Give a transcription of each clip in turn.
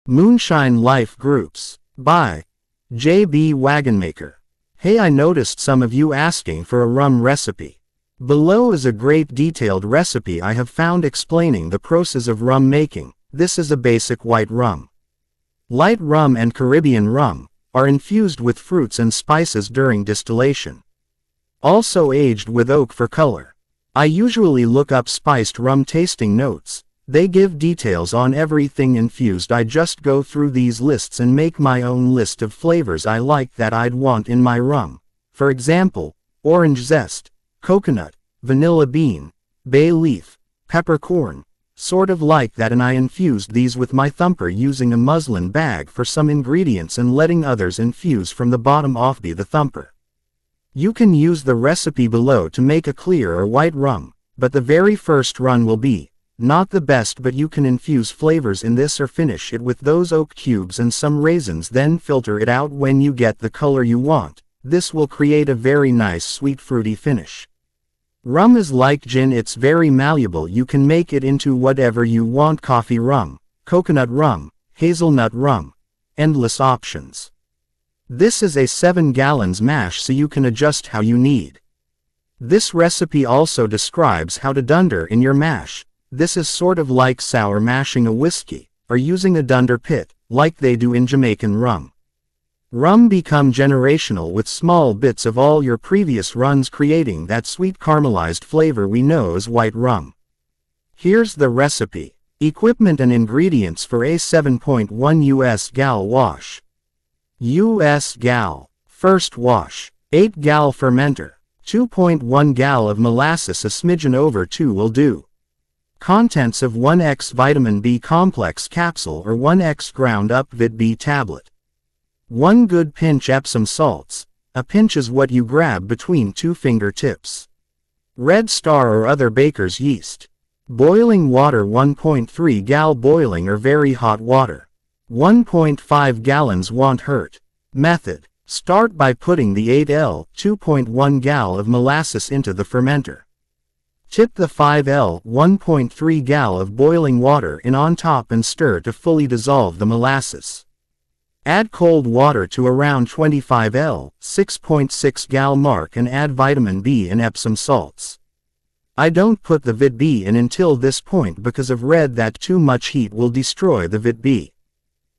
Moonshine Life Groups. By J.B. Wagonmaker. Hey, I noticed some of you asking for a rum recipe. Below is a great detailed recipe I have found explaining the process of rum making. This is a basic white rum. Light rum and Caribbean rum are infused with fruits and spices during distillation. Also aged with oak for color. I usually look up spiced rum tasting notes. They give details on everything infused. I just go through these lists and make my own list of flavors I like that I'd want in my rum. For example, orange zest, coconut, vanilla bean, bay leaf, peppercorn, sort of like that, and I infused these with my thumper using a muslin bag for some ingredients and letting others infuse from the bottom off the thumper. You can use the recipe below to make a clear or white rum, but the very first run will be not the best, but you can infuse flavors in this or finish it with those oak cubes and some raisins, then filter it out when you get the color you want. This will create a very nice sweet fruity finish. Rum is like gin, it's very malleable. You can make it into whatever you want: coffee rum, coconut rum, hazelnut rum. Endless options. This is a 7 gallons mash, so you can adjust how you need. This recipe also describes how to dunder in your mash. This is sort of like sour mashing a whiskey, or using a dunder pit, like they do in Jamaican rum. Rum become generational with small bits of all your previous runs, creating that sweet caramelized flavor we know as white rum. Here's the recipe. Equipment and ingredients for a 7.1 US gal wash. US gal. First wash. 8 gal fermenter. 2.1 gal of molasses, a smidgen over 2 will do. Contents of 1x vitamin B complex capsule or 1x ground up vit B tablet. 1 good pinch Epsom salts. A pinch is what you grab between 2 fingertips. Red Star or other baker's yeast. Boiling water 1.3 gal, boiling or very hot water. 1.5 gallons won't hurt. Method. Start by putting the 8L 2.1 gal of molasses into the fermenter. Tip the 5L 1.3 gal of boiling water in on top and stir to fully dissolve the molasses. Add cold water to around 25L 6.6 gal mark and add vitamin B and Epsom salts. I don't put the vit B in until this point because I've read that too much heat will destroy the vit B.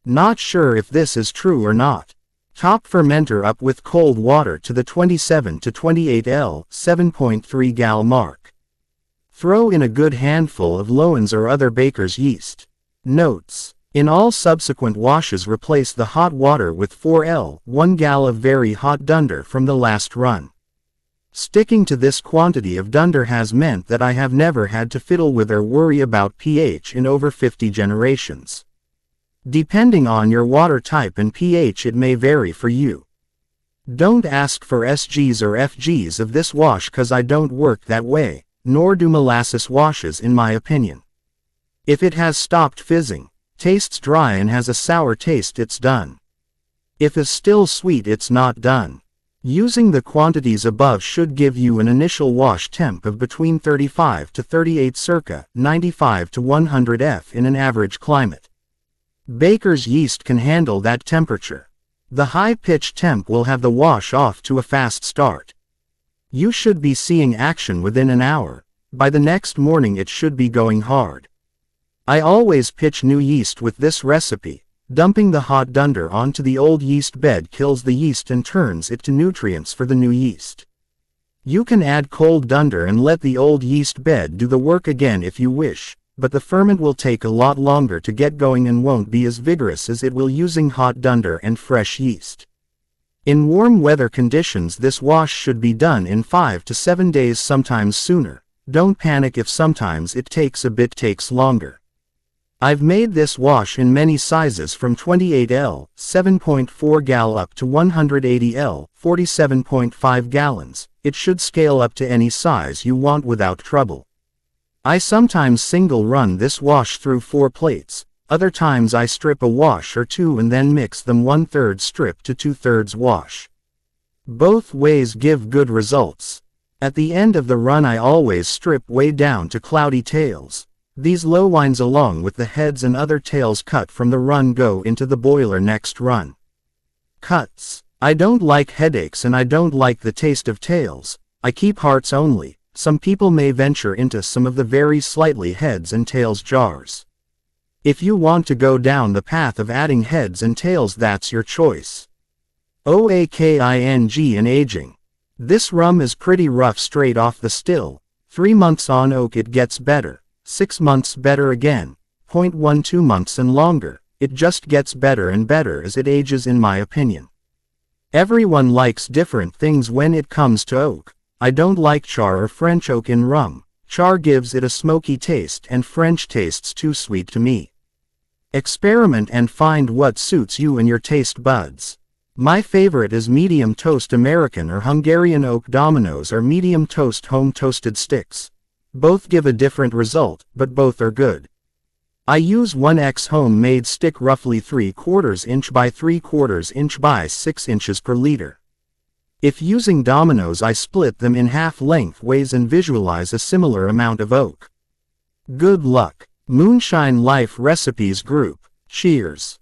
Not sure if this is true or not. Top fermenter up with cold water to the 27 to 28L 7.3 gal mark. Throw in a good handful of Lowen's or other baker's yeast. Notes. In all subsequent washes, replace the hot water with 4L 1 gal of very hot dunder from the last run. Sticking to this quantity of dunder has meant that I have never had to fiddle with or worry about pH in over 50 generations. Depending on your water type and pH, it may vary for you. Don't ask for SGs or FGs of this wash, cause I don't work that way, nor do molasses washes in my opinion. If it has stopped fizzing, tastes dry and has a sour taste, it's done. If it's still sweet, it's not done. Using the quantities above should give you an initial wash temp of between 35 to 38, circa 95 to 100 F in an average climate. Baker's yeast can handle that temperature. The high pitch temp will have the wash off to a fast start. You should be seeing action within an hour. By the next morning it should be going hard. I always pitch new yeast with this recipe. Dumping the hot dunder onto the old yeast bed kills the yeast and turns it to nutrients for the new yeast. You can add cold dunder and let the old yeast bed do the work again if you wish, but the ferment will take a lot longer to get going and won't be as vigorous as it will using hot dunder and fresh yeast. In warm weather conditions, this wash should be done in 5 to 7 days, sometimes sooner. Don't panic if sometimes it takes longer. I've made this wash in many sizes from 28L 7.4 gal up to 180L 47.5 gallons. It should scale up to any size you want without trouble. I sometimes single run this wash through 4 plates. Other times I strip a wash or 2 and then mix them 1/3 strip to 2/3 wash. Both ways give good results. At the end of the run I always strip way down to cloudy tails. These low wines along with the heads and other tails cut from the run go into the boiler next run. Cuts. I don't like headaches and I don't like the taste of tails. I keep hearts only. Some people may venture into some of the very slightly heads and tails jars. If you want to go down the path of adding heads and tails, that's your choice. OAKING in aging. This rum is pretty rough straight off the still. 3 months on oak it gets better. 6 months better again. 0.12 months and longer. It just gets better and better as it ages, in my opinion. Everyone likes different things when it comes to oak. I don't like char or French oak in rum. Char gives it a smoky taste and French tastes too sweet to me. Experiment and find what suits you and your taste buds. My favorite is medium toast American or Hungarian oak dominoes or medium toast home toasted sticks. Both give a different result, but both are good. I use 1x homemade stick roughly 3/4 inch by 3/4 inch by 6 inches per liter. If using dominoes, I split them in half lengthways and visualize a similar amount of oak. Good luck. Moonshine Life Recipes Group. Cheers.